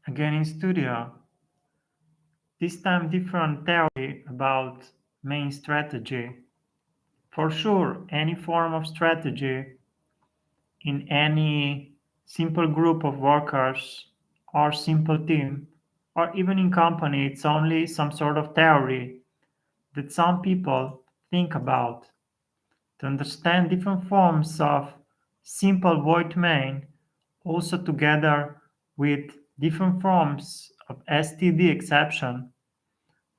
Again in studio, this time different theory about main strategy. For sure, any form of strategy in any simple group of workers or simple team or even in company, it's only some sort of theory that some people think about. To understand different forms of simple void main, also together with different forms of STD exception.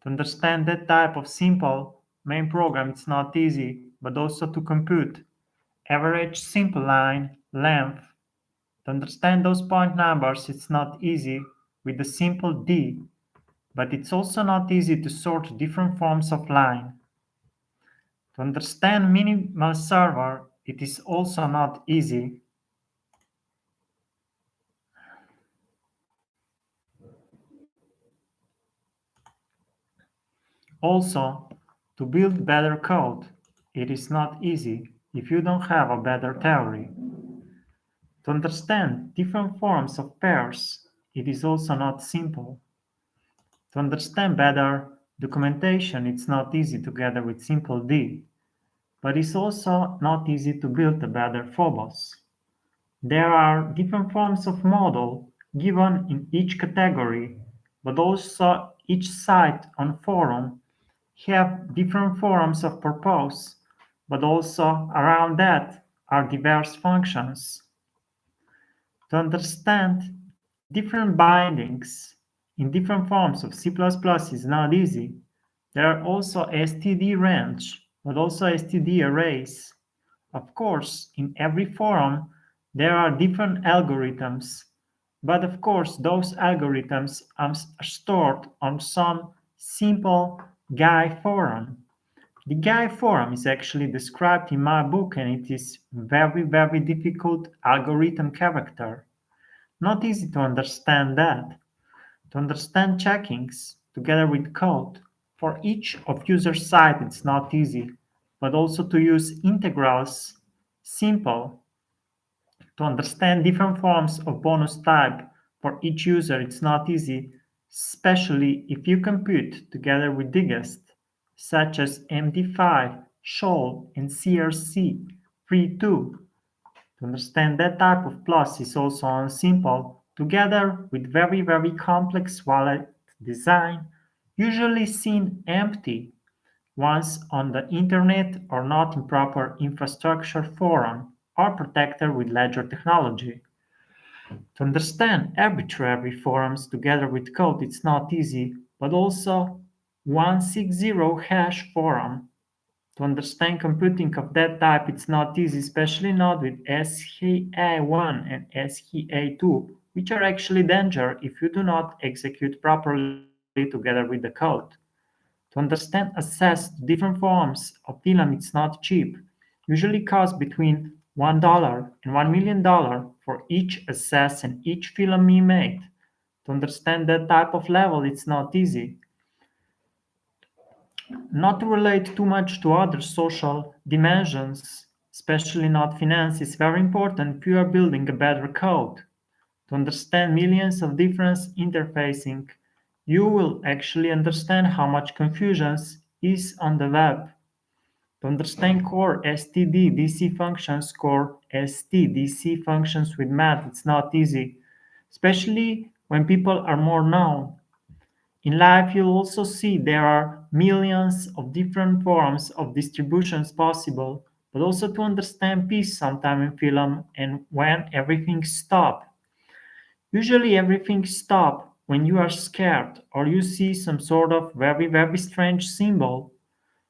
To understand that type of simple main program, it's not easy, but also to compute average simple line length. To understand those point numbers, it's not easy with the simple D, but it's also not easy to sort different forms of line. To understand minimal server, it is also not easy. Also, to build better code, it is not easy if you don't have a better theory. To understand different forms of pairs, it is also not simple. To understand better documentation, it's not easy together with simple D, but it's also not easy to build a better Phobos. There are different forms of model given in each category, but also each site on forum have different forms of purpose, but also around that are diverse functions. To understand different bindings in different forms of C++ is not easy. There are also std range, but also std arrays. Of course, in every forum, there are different algorithms, but of course, those algorithms are stored on some simple Guy forum. The Guy forum is actually described in my book, and it is very, very difficult algorithm character. Not easy to understand that. To understand checkings together with code for each of user side, it's not easy, but also to use integrals, simple. To understand different forms of bonus type for each user, it's not easy, especially if you compute together with digest, such as MD5, shoal, and CRC, free too. To understand that type of plus is also unsimple, together with very, very complex wallet design, usually seen empty once on the internet or not in proper infrastructure forum or protected with ledger technology. To understand arbitrary forums together with code it's not easy, but also 160 hash forum. To understand computing of that type it's not easy, especially not with SHA-1 and SHA-2, which are actually danger if you do not execute properly together with the code. To understand access to different forms of Ethereum it's not cheap, usually costs between $1 and $1 million for each access and each film you made. To understand that type of level it's not easy. Not to relate too much to other social dimensions, especially not finance, is very important if you are building a better code. To understand millions of different interfacing, you will actually understand how much confusion is on the web. To understand core std_dc functions, core stdc functions with math, it's not easy, especially when people are more known. In life, you'll also see there are millions of different forms of distributions possible, but also to understand peace sometime in film and when everything stop. Usually everything stop when you are scared or you see some sort of very, very strange symbol.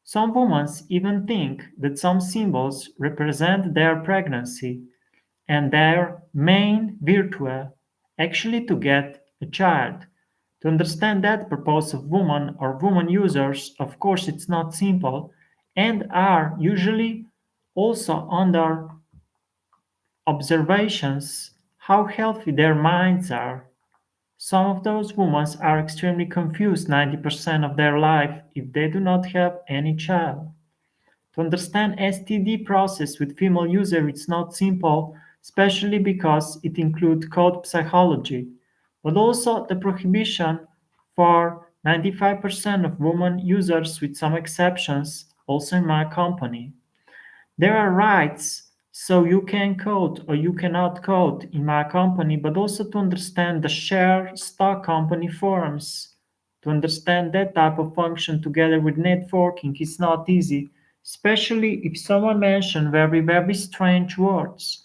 Some women even think that some symbols represent their pregnancy and their main virtue actually to get a child. To understand that purpose of woman or woman users, of course, it's not simple and are usually also under observations how healthy their minds are. Some of those women are extremely confused 90% of their life if they do not have any child. To understand STD process with female user it's not simple, especially because it includes code psychology, but also the prohibition for 95% of women users with some exceptions, also in my company. There are rights, so you can code or you cannot code in my company, but also to understand the share stock company forums. To understand that type of function together with networking is not easy, especially if someone mentioned very, very strange words.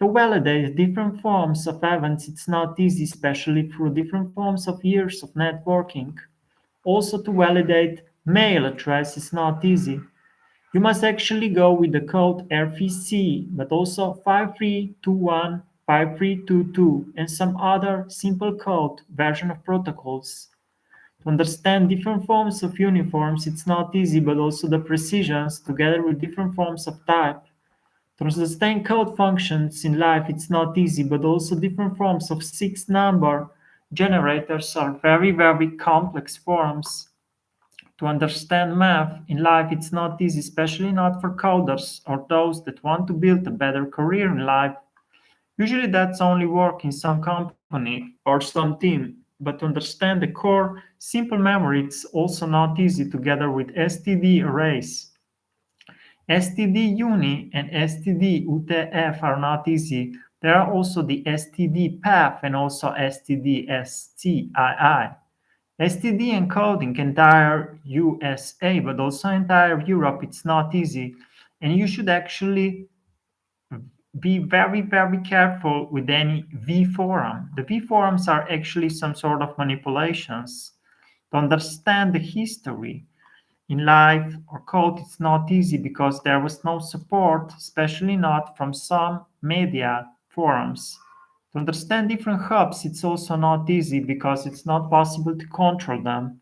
To validate different forms of events, it's not easy, especially through different forms of years of networking. Also, to validate mail address is not easy. You must actually go with the code RFC, but also 5321, 5322, and some other simple code version of protocols. To understand different forms of uniforms, it's not easy, but also the precisions together with different forms of type. To understand code functions in life, it's not easy, but also different forms of six-number generators are very, very complex forms. To understand math in life, it's not easy, especially not for coders or those that want to build a better career in life. Usually that's only work in some company or some team, but to understand the core simple memory, it's also not easy together with STD arrays. STD uni and STD UTF are not easy. There are also the STD path and also STD STII. STD encoding entire USA, but also entire Europe, it's not easy. And you should actually be very, very careful with any V forum. The V forums are actually some sort of manipulations. To understand the history in life or code, it's not easy because there was no support, especially not from some media forums. To understand different hubs, it's also not easy because it's not possible to control them.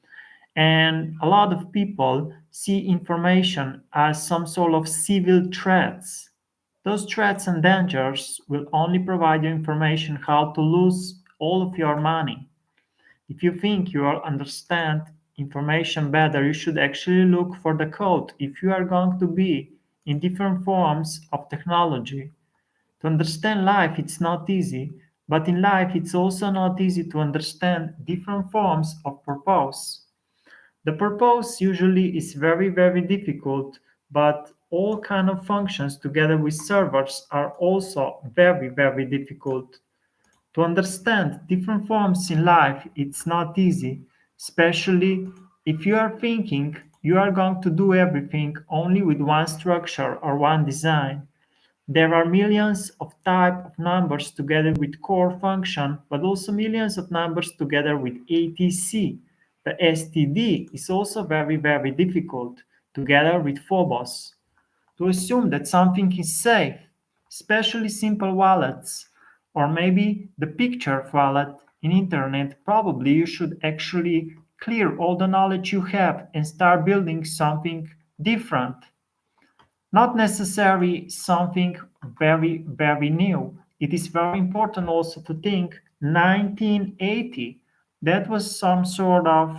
And a lot of people see information as some sort of civil threats. Those threats and dangers will only provide you information how to lose all of your money. If you think you will understand information better, you should actually look for the code if you are going to be in different forms of technology. To understand life, it's not easy, but in life, it's also not easy to understand different forms of purpose. The purpose usually is very, very difficult, but all kind of functions together with servers are also very, very difficult. To understand different forms in life, it's not easy, especially if you are thinking you are going to do everything only with one structure or one design. There are millions of type of numbers together with core function, but also millions of numbers together with ATC. The STD is also very, very difficult together with Phobos. To assume that something is safe, especially simple wallets, or maybe the picture wallet in internet, probably you should actually clear all the knowledge you have and start building something different. Not necessarily something very, very new. It is very important also to think 1980. That was some sort of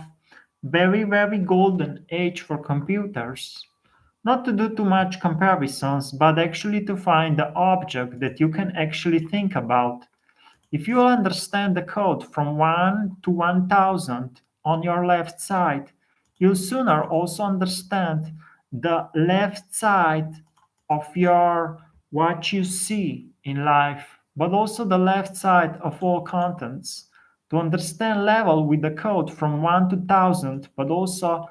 very, very golden age for computers. Not to do too much comparisons, but actually to find the object that you can actually think about. If you understand the code from 1 to 1000 on your left side, you'll sooner also understand the left side of your what you see in life, but also the left side of all contents. To understand level with the code from 1 to 1000, but also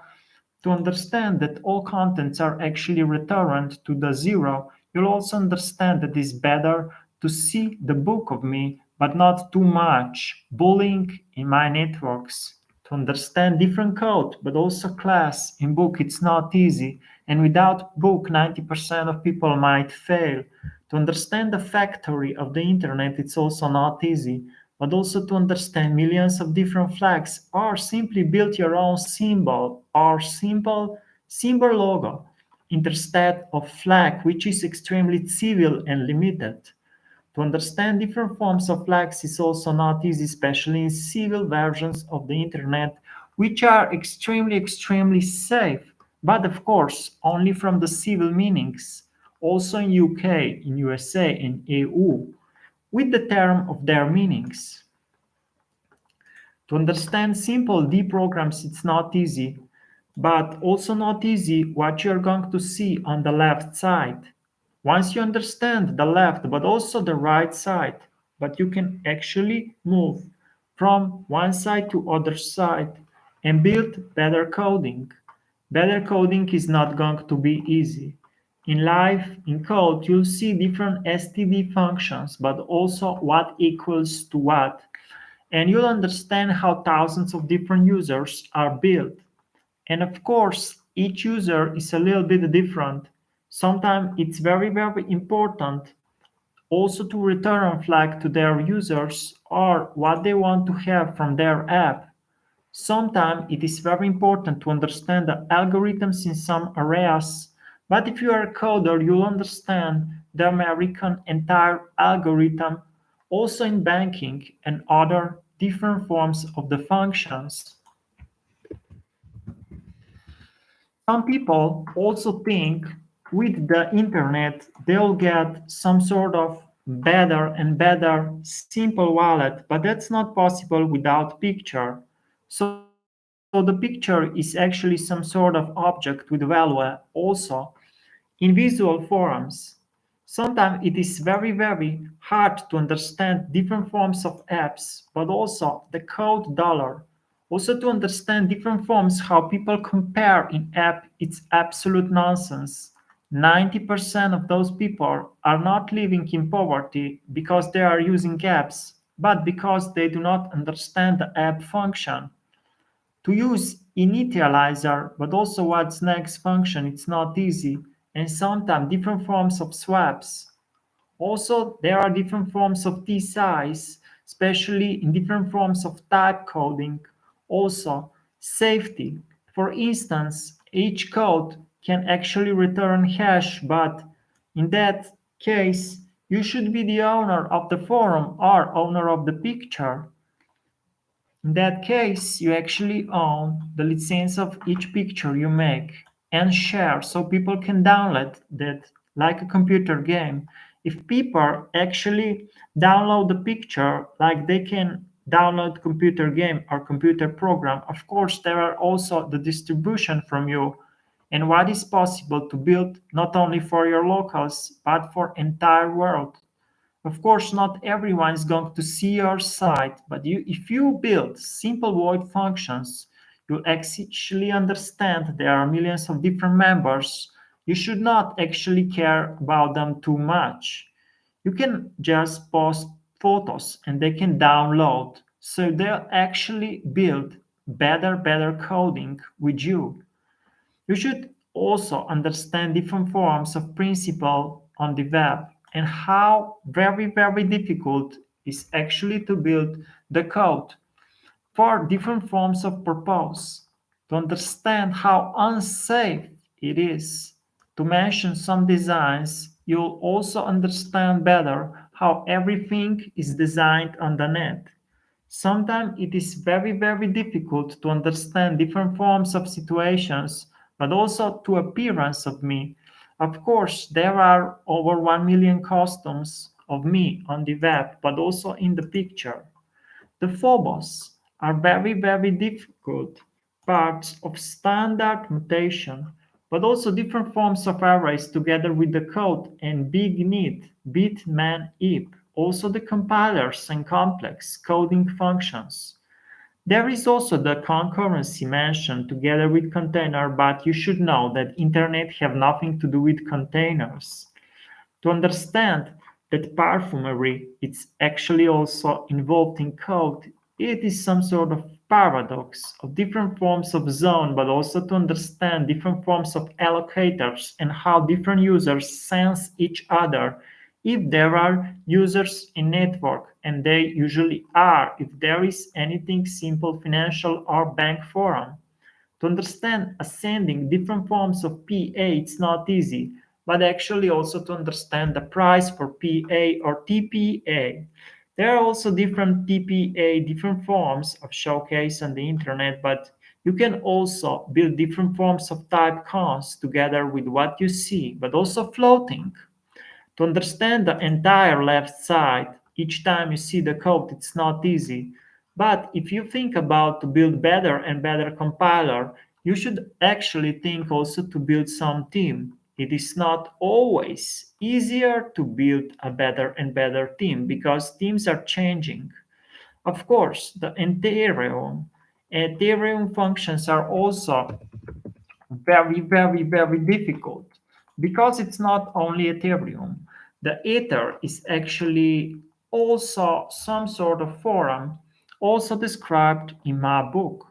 to understand that all contents are actually returned to the zero, you'll also understand that it's better to see the book of me, but not too much bullying in my networks. To understand different code, but also class in book, it's not easy. And without book, 90% of people might fail. To understand the factory of the internet, it's also not easy, but also to understand millions of different flags or simply build your own symbol or simple symbol logo instead of flag, which is extremely civil and limited. To understand different forms of flags is also not easy, especially in civil versions of the internet, which are extremely, extremely safe, but of course, only from the civil meanings. Also in UK, in USA, in EU, with the term of their meanings. To understand simple D programs, it's not easy, but also not easy what you're going to see on the left side. Once you understand the left, but also the right side, but you can actually move from one side to other side and build better coding. Better coding is not going to be easy. In life, in code, you'll see different std functions, but also what equals to what, and you'll understand how thousands of different users are built. And of course, each user is a little bit different. Sometimes it's very, very important also to return a flag to their users or what they want to have from their app. Sometimes it is very important to understand the algorithms in some areas, but if you are a coder, you'll understand the American entire algorithm also in banking and other different forms of the functions. Some people also think with the internet they'll get some sort of better and better simple wallet, but that's not possible without picture. So the picture is actually some sort of object with value also in visual forms. Sometimes it is very, very hard to understand different forms of apps, but also the code dollar. Also to understand different forms how people compare in app, it's absolute nonsense. 90% of those people are not living in poverty because they are using apps, but because they do not understand the app function to use initializer, but also what's next function, it's not easy, and sometimes different forms of swaps. Also, there are different forms of t-size, especially in different forms of type coding. Also, safety. For instance, each code can actually return hash, but in that case, you should be the owner of the forum or owner of the picture. In that case, you actually own the license of each picture you make and share so people can download that like a computer game. If people actually download the picture like they can download computer game or computer program, of course there are also the distribution from you and what is possible to build not only for your locals but for entire world. Of course, not everyone is going to see your site, but if you build simple void functions, you'll actually understand there are millions of different members. You should not actually care about them too much. You can just post photos and they can download. So they'll actually build better coding with you. You should also understand different forms of principle on the web and how very difficult is actually to build the code for different forms of purpose, to understand how unsafe it is. To mention some designs, you'll also understand better how everything is designed on the net. Sometimes it is very difficult to understand different forms of situations, but also to appearance of me. Of course, there are over 1 million costumes of me on the web, but also in the picture. The phobos are very difficult parts of standard mutation, but also different forms of arrays together with the code and big need, bit man ip, also the compilers and complex coding functions. There is also the concurrency mentioned together with container, but you should know that internet have nothing to do with containers. To understand that perfumery is actually also involved in code, it is some sort of paradox of different forms of zone, but also to understand different forms of allocators and how different users sense each other. If there are users in network, and they usually are, if there is anything simple financial or bank forum, to understand ascending different forms of PA, it's not easy, but actually also to understand the price for PA or TPA. There are also different TPA, different forms of showcase on the internet, but you can also build different forms of type cons together with what you see, but also floating. To understand the entire left side, each time you see the code, it's not easy. But if you think about to build better and better compiler, you should actually think also to build some team. It is not always easier to build a better and better team because teams are changing. Of course, the Ethereum functions are also very difficult because it's not only Ethereum. The Ether is actually also some sort of forum, also described in my book.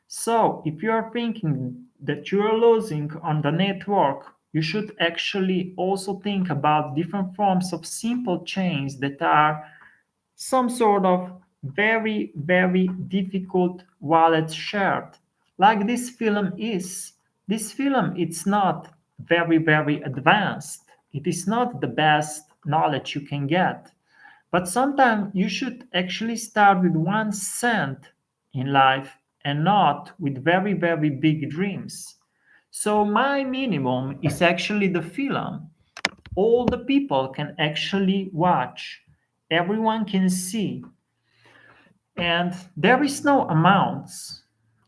So, if you are thinking that you are losing on the network, you should actually also think about different forms of simple chains that are some sort of very difficult wallet shared, like this film is. This film, it's not very advanced. It is not the best knowledge you can get. But sometimes you should actually start with 1 cent in life and not with very big dreams. So my minimum is actually the film. All the people can actually watch. Everyone can see. And there is no amounts.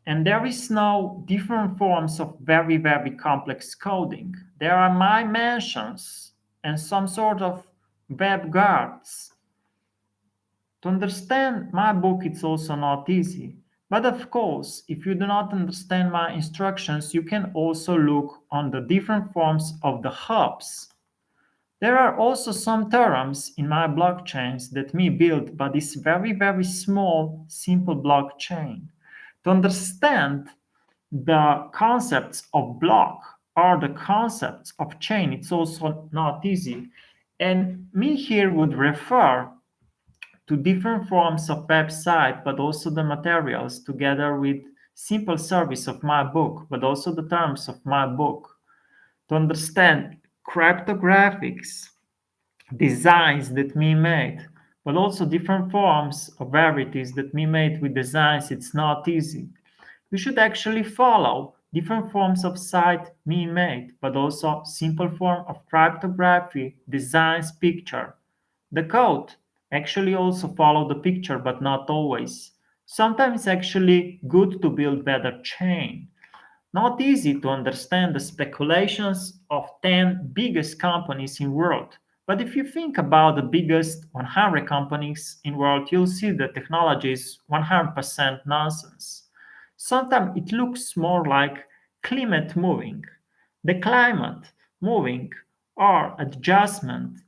And there is no different forms of very complex coding. There are my mentions and some sort of web guards. To understand my book, it's also not easy. But of course, if you do not understand my instructions, you can also look on the different forms of the hubs. There are also some terms in my blockchains that me built by this very small, simple blockchain. To understand the concepts of block or the concepts of chain, it's also not easy. And me here would refer to different forms of website, but also the materials together with simple service of my book, but also the terms of my book. To understand cryptographics, designs that me made, but also different forms of varieties that me made with designs, it's not easy. You should actually follow different forms of site me made, but also simple form of cryptography, designs, picture. The code actually also follow the picture, but not always. Sometimes actually good to build better chain. Not easy to understand the speculations of 10 biggest companies in world. But if you think about the biggest 100 companies in world, you'll see that technology is 100% nonsense. Sometimes it looks more like climate moving. The climate moving or adjustment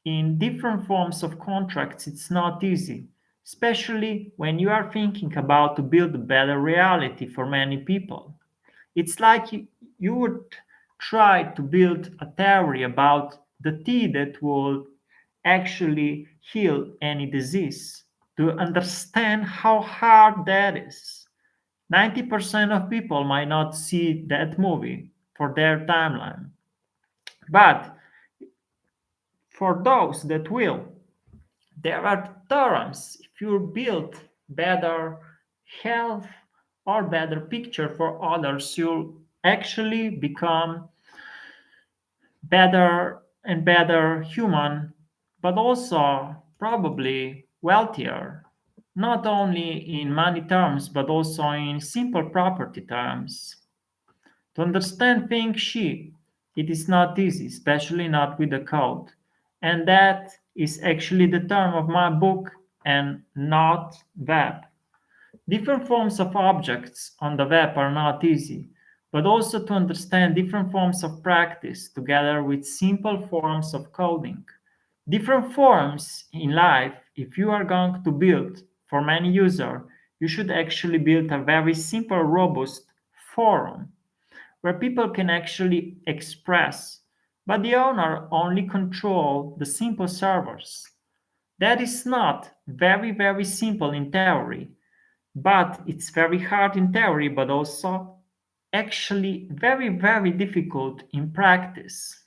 in different forms of contracts, it's not easy, especially when you are thinking about to build a better reality for many people. It's like you would try to build a theory about the tea that will actually heal any disease. To understand how hard that is, 90% of people might not see that movie for their timeline. But for those that will, there are terms. If you build better health or better picture for others, you'll actually become better and better human, but also probably wealthier, not only in money terms, but also in simple property terms. To understand Feng Shi, it is not easy, especially not with the code. And that is actually the term of my book and not web. Different forms of objects on the web are not easy, but also to understand different forms of practice together with simple forms of coding. Different forms in life, if you are going to build for many users, you should actually build a very simple, robust forum where people can actually express, but the owner only control the simple servers. That is not very simple in theory, but it's very hard in theory, but also actually very difficult in practice.